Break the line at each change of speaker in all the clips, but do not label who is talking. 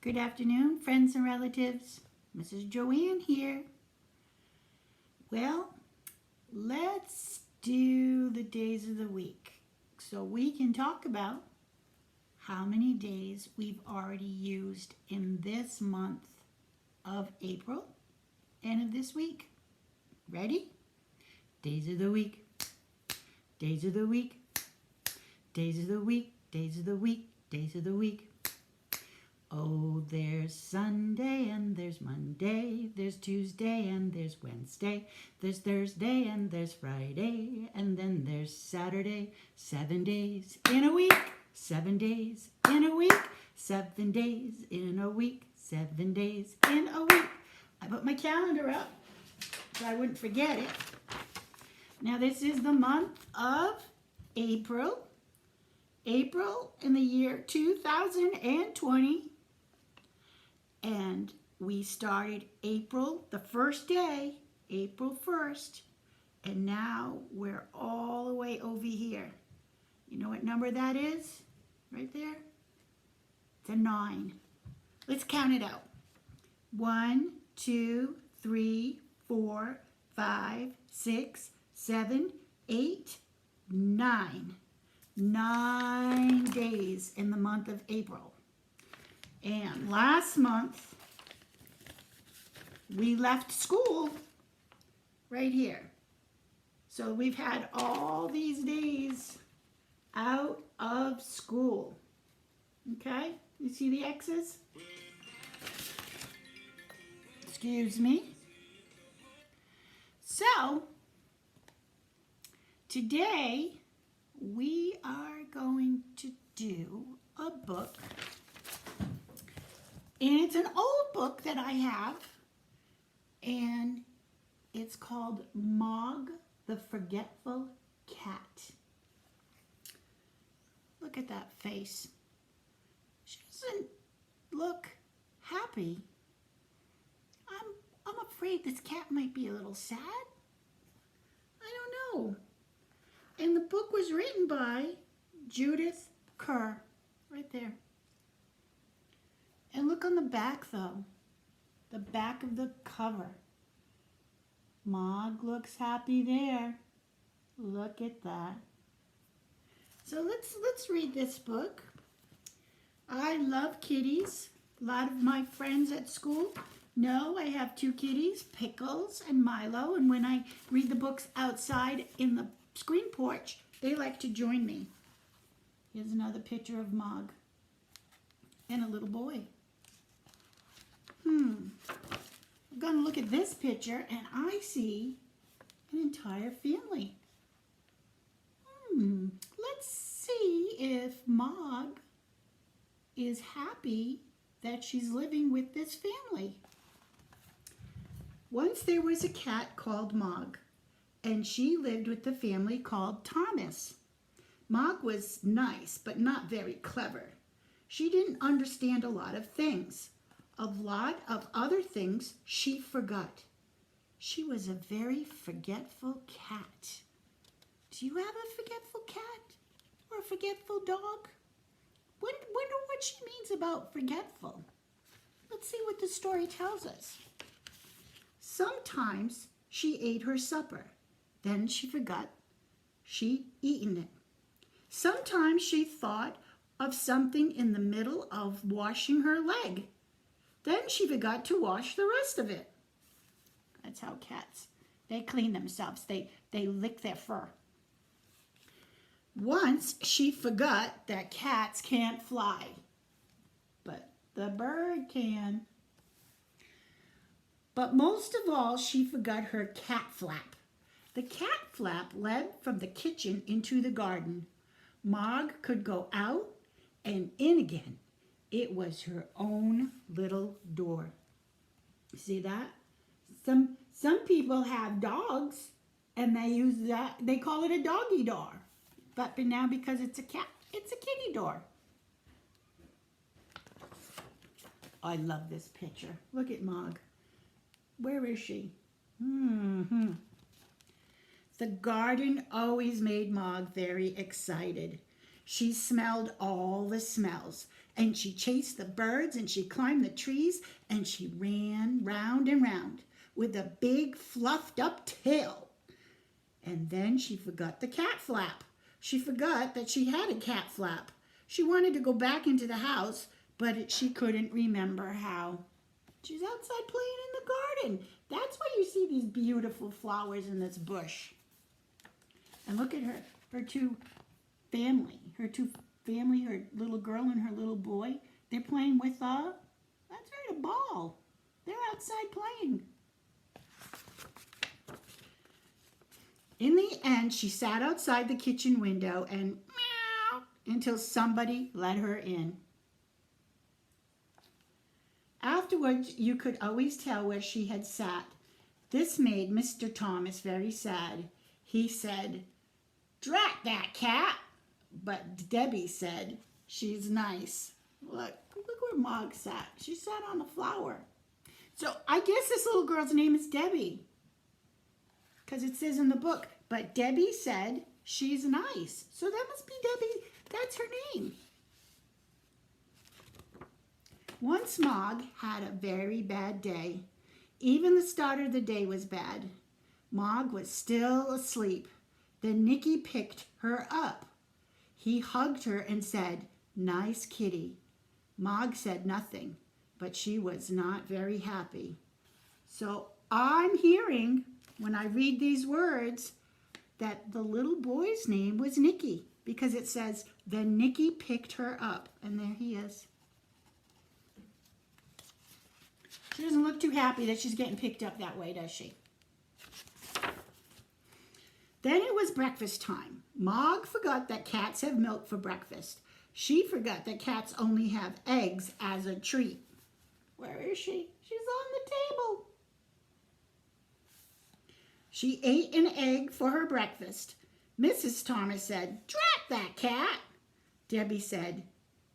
Good afternoon, friends and relatives. Mrs. Joanne here. Well, let's do the days of the week so we can talk about how many days we've already used in this month of April and of this week. Ready? Days of the week, days of the week, days of the week, days of the week, days of the week. Oh, there's Sunday and there's Monday, there's Tuesday and there's Wednesday, there's Thursday and there's Friday, and then there's Saturday. 7 days in a week, 7 days in a week, 7 days in a week, 7 days in a week. I put my calendar up so I wouldn't forget it. Now this is the month of April. April in the year 2020. And we started April, the first day, April 1st, and now we're all the way over here. You know what number that is? Right there? It's a 9. Let's count it out. 1, 2, 3, 4, 5, 6, 7, 8, 9. 9 days in the month of April. And last month, we left school right here. So we've had all these days out of school. Okay? You see the X's? Excuse me. So, today, we are going to do a book. And it's an old book that I have, and it's called Mog the Forgetful Cat. Look at that face. She doesn't look happy. I'm afraid this cat might be a little sad. I don't know. And the book was written by Judith Kerr, right there. And look on the back, though. The back of the cover. Mog looks happy there. Look at that. So let's read this book. I love kitties. A lot of my friends at school know I have 2 kitties, Pickles and Milo. And when I read the books outside in the screen porch, they like to join me. Here's another picture of Mog and a little boy. I'm going to look at this picture and I see an entire family. Let's see if Mog is happy that she's living with this family. Once there was a cat called Mog, and she lived with the family called Thomas. Mog was nice, but not very clever. She didn't understand a lot of things. A lot of other things she forgot. She was a very forgetful cat. Do you have a forgetful cat? Or a forgetful dog? Wonder what she means about forgetful. Let's see what the story tells us. Sometimes she ate her supper. Then she forgot she'd eaten it. Sometimes she thought of something in the middle of washing her leg. Then she forgot to wash the rest of it. That's how cats, they clean themselves. They lick their fur. Once she forgot that cats can't fly, but the bird can. But most of all, she forgot her cat flap. The cat flap led from the kitchen into the garden. Mog could go out and in again. It was her own little door. See that? Some people have dogs and they use that, they call it a doggy door. But now because it's a cat, it's a kitty door. I love this picture. Look at Mog. Where is she? The garden always made Mog very excited. She smelled all the smells, and she chased the birds, and she climbed the trees, and she ran round and round with a big fluffed up tail. And then she forgot the cat flap. She forgot that she had a cat flap. She wanted to go back into the house, but she couldn't remember how. She's outside playing in the garden. That's why you see these beautiful flowers in this bush. And look at her two family, her little girl and her little boy. They're playing with that's right, a ball. They're outside playing. In the end, she sat outside the kitchen window and meow until somebody let her in. Afterwards, you could always tell where she had sat. This made Mr. Thomas very sad. He said, "Drat that cat." But Debbie said, "She's nice." Look where Mog sat. She sat on a flower. So I guess this little girl's name is Debbie, because it says in the book, but Debbie said she's nice. So that must be Debbie. That's her name. Once Mog had a very bad day. Even the start of the day was bad. Mog was still asleep. Then Nicky picked her up. He hugged her and said, "Nice kitty." Mog said nothing, but she was not very happy. So I'm hearing, when I read these words, that the little boy's name was Nicky, because it says, "Then Nicky picked her up." And there he is. She doesn't look too happy that she's getting picked up that way, does she? Then it was breakfast time. Mog forgot that cats have milk for breakfast. She forgot that cats only have eggs as a treat. Where is she? She's on the table. She ate an egg for her breakfast. Mrs. Thomas said, "Drat that cat." Debbie said,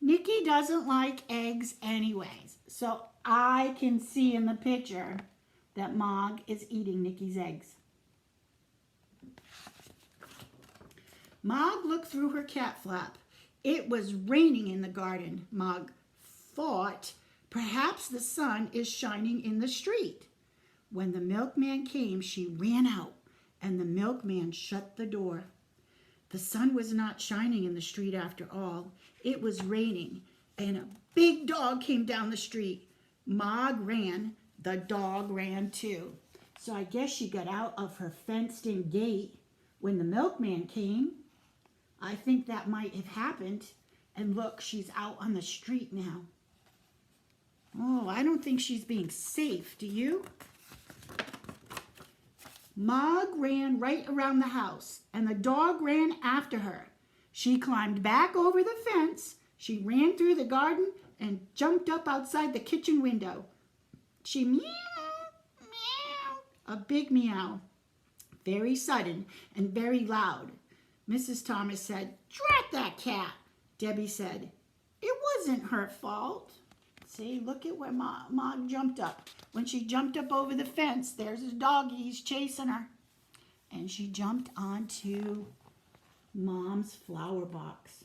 "Nicky doesn't like eggs anyways." So I can see in the picture that Mog is eating Nicky's eggs. Mog looked through her cat flap. It was raining in the garden. Mog thought, perhaps the sun is shining in the street. When the milkman came, she ran out, and the milkman shut the door. The sun was not shining in the street after all. It was raining, and a big dog came down the street. Mog ran. The dog ran too. So I guess she got out of her fenced-in gate when the milkman came. I think that might have happened. And look, she's out on the street now. Oh, I don't think she's being safe, do you? Mog ran right around the house, and the dog ran after her. She climbed back over the fence. She ran through the garden and jumped up outside the kitchen window. She meowed, meowed, a big meow, very sudden and very loud. Mrs. Thomas said, "Drat that cat." Debbie said, "It wasn't her fault." See, look at where Mog jumped up. When she jumped up over the fence, there's his doggy. He's chasing her. And she jumped onto Mom's flower box.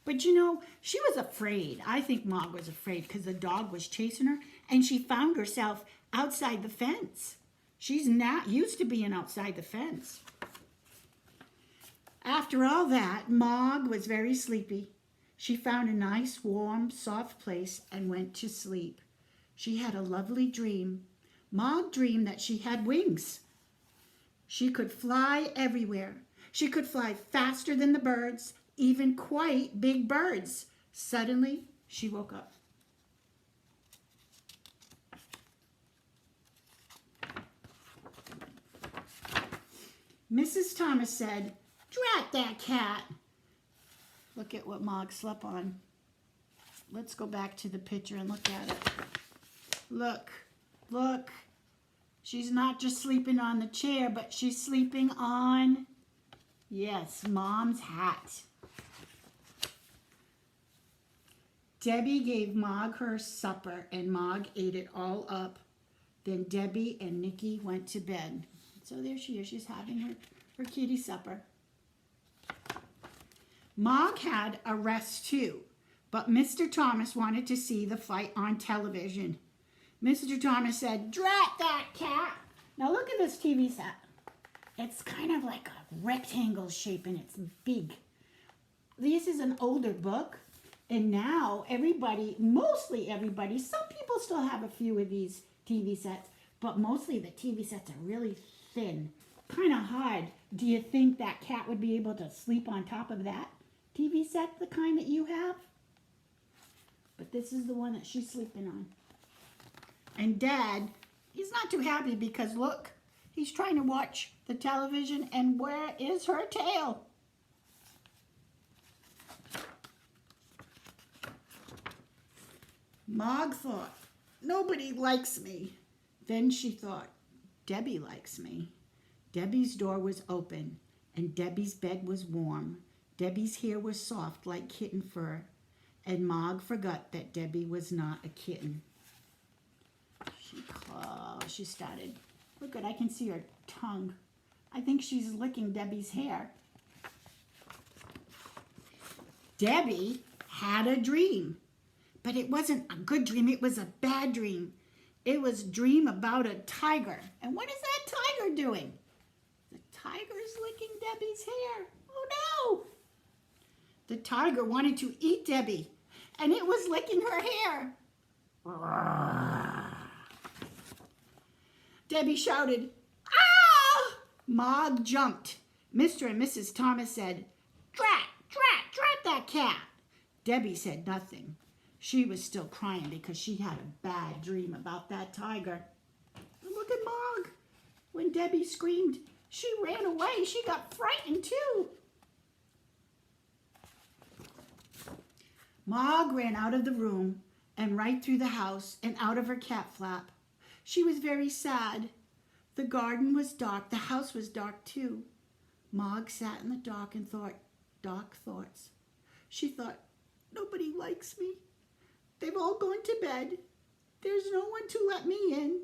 But you know, she was afraid. I think Mog was afraid because the dog was chasing her, and she found herself outside the fence. She's not used to being outside the fence. After all that, Mog was very sleepy. She found a nice, warm, soft place and went to sleep. She had a lovely dream. Mog dreamed that she had wings. She could fly everywhere. She could fly faster than the birds, even quite big birds. Suddenly, she woke up. Mrs. Thomas said, "Drat that cat." Look at what Mog slept on. Let's go back to the picture and look at it. Look, look. She's not just sleeping on the chair, but she's sleeping on, yes, Mom's hat. Debbie gave Mog her supper, and Mog ate it all up. Then Debbie and Nicky went to bed. So there she is. She's having her kitty supper. Mog had a rest too, but Mr. Thomas wanted to see the fight on television. Mr. Thomas said, "Drat that cat." Now look at this TV set. It's kind of like a rectangle shape and it's big. This is an older book, and now everybody, mostly everybody, some people still have a few of these TV sets, but mostly the TV sets are really thin, kind of hard. Do you think that cat would be able to sleep on top of that TV set, the kind that you have? But this is the one that she's sleeping on. And Dad, he's not too happy because look, he's trying to watch the television, and where is her tail? Mog thought, nobody likes me. Then she thought, Debbie likes me. Debbie's door was open, and Debbie's bed was warm. Debbie's hair was soft like kitten fur, and Mog forgot that Debbie was not a kitten. She started. Look at, I can see her tongue. I think she's licking Debbie's hair. Debbie had a dream, but it wasn't a good dream. It was a bad dream. It was a dream about a tiger. And what is that tiger doing? The tiger's licking Debbie's hair. Oh no! The tiger wanted to eat Debbie, and it was licking her hair. Debbie shouted, "Ah!" Mog jumped. Mr. and Mrs. Thomas said, "Drat, drat, drat that cat." Debbie said nothing. She was still crying because she had a bad dream about that tiger. And look at Mog. When Debbie screamed, she ran away. She got frightened too. Mog ran out of the room and right through the house and out of her cat flap. She was very sad. The garden was dark. The house was dark too. Mog sat in the dark and thought dark thoughts. She thought, nobody likes me. They've all gone to bed. There's no one to let me in,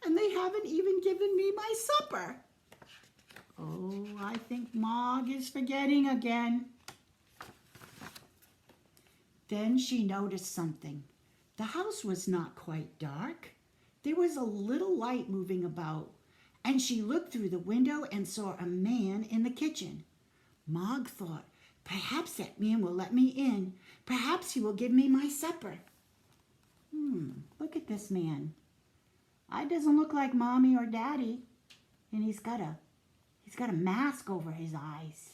and they haven't even given me my supper. Oh, I think Mog is forgetting again. Then she noticed something. The house was not quite dark. There was a little light moving about, and she looked through the window and saw a man in the kitchen. Mog thought, perhaps that man will let me in. Perhaps he will give me my supper. Look at this man. It doesn't look like Mommy or Daddy, and he's got a mask over his eyes.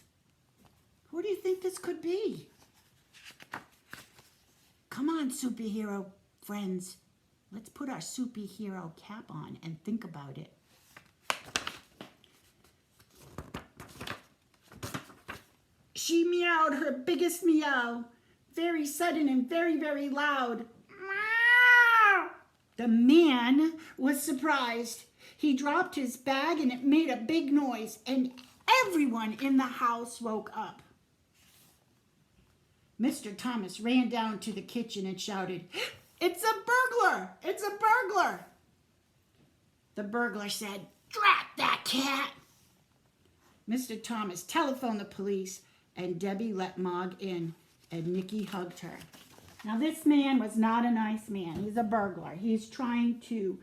Who do you think this could be? Come on, superhero friends. Let's put our superhero cap on and think about it. She meowed her biggest meow, very sudden and very, very loud. Meow! The man was surprised. He dropped his bag and it made a big noise, and everyone in the house woke up. Mr. Thomas ran down to the kitchen and shouted, "It's a burglar! It's a burglar!" The burglar said, "Drat that cat!" Mr. Thomas telephoned the police, and Debbie let Mog in, and Nikki hugged her. Now this man was not a nice man. He's a burglar. He's trying to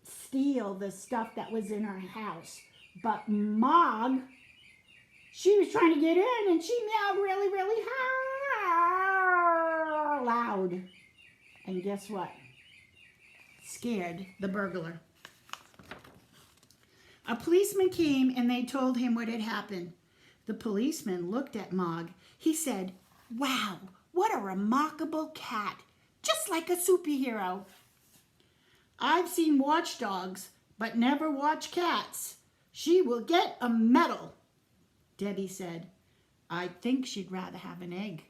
steal the stuff that was in her house. But Mog, she was trying to get in, and she meowed really, really loud. And guess what? Scared the burglar. A policeman came and they told him what had happened. The policeman looked at Mog. He said, "Wow, what a remarkable cat, just like a superhero. I've seen watchdogs, but never watch cats. She will get a medal." Debbie said, "I think she'd rather have an egg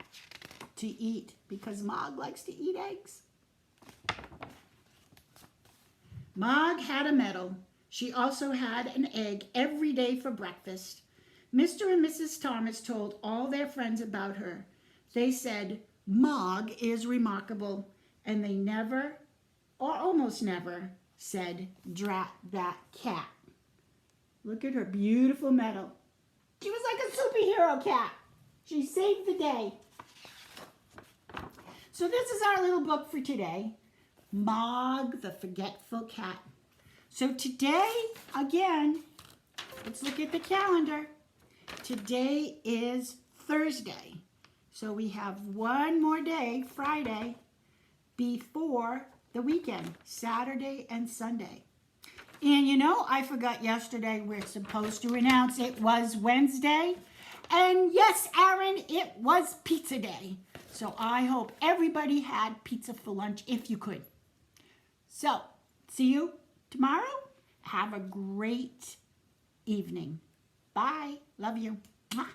to eat because Mog likes to eat eggs." Mog had a medal. She also had an egg every day for breakfast. Mr. and Mrs. Thomas told all their friends about her. They said, "Mog is remarkable," and they never, or almost never, said, "Drat that cat." Look at her beautiful medal. She was like a superhero cat. She saved the day. So this is our little book for today, Mog the Forgetful Cat. So today, again, let's look at the calendar. Today is Thursday. So we have one more day, Friday, before the weekend, Saturday and Sunday. And you know, I forgot yesterday we're supposed to announce it was Wednesday. And yes, Aaron, it was pizza day. So I hope everybody had pizza for lunch if you could. So, see you tomorrow. Have a great evening. Bye. Love you. Mwah.